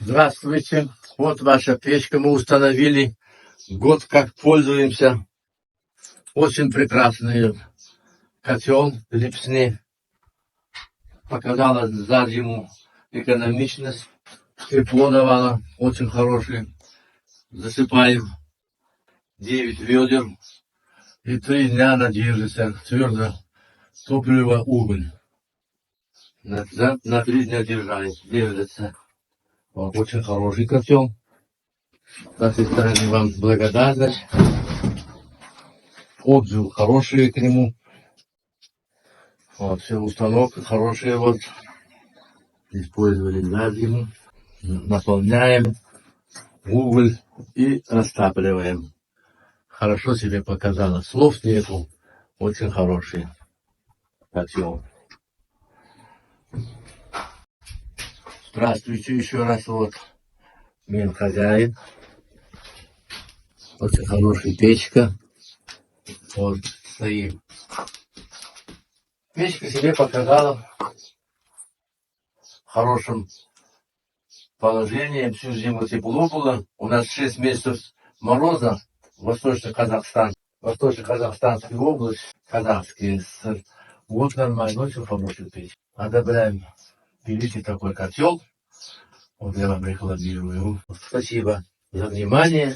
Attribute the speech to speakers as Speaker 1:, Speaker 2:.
Speaker 1: Здравствуйте. Вот ваша печка мы установили. Год как пользуемся. Очень прекрасный котел Липсни. Показала за зиму экономичность. Тепло давала. Очень хороший. Засыпаем 9 ведер. И 3 дня она держится твердо. Топливо уголь. На 3 дня держится. Вот, очень хороший котел. С нашей стороны вам благодарность. Отзывы хорошие к нему. Вот, все установка хорошая. Вот. Использовали за зиму. Наполняем уголь и растапливаем. Хорошо себе показала. Слов нету. Очень хороший котел. Здравствуйте еще раз. Вот. Мен хозяин. Очень хорошая печка. Вот стоит. Печка себе показала в хорошем положении. Всю зиму тепло было. У нас 6 месяцев мороза. Восточно-Казахстанская область. Казахские ССР. Вот нормально, очень хорошая печь. Одобряем. Берите такой котел. Вот я вам рекламирую. Спасибо за внимание.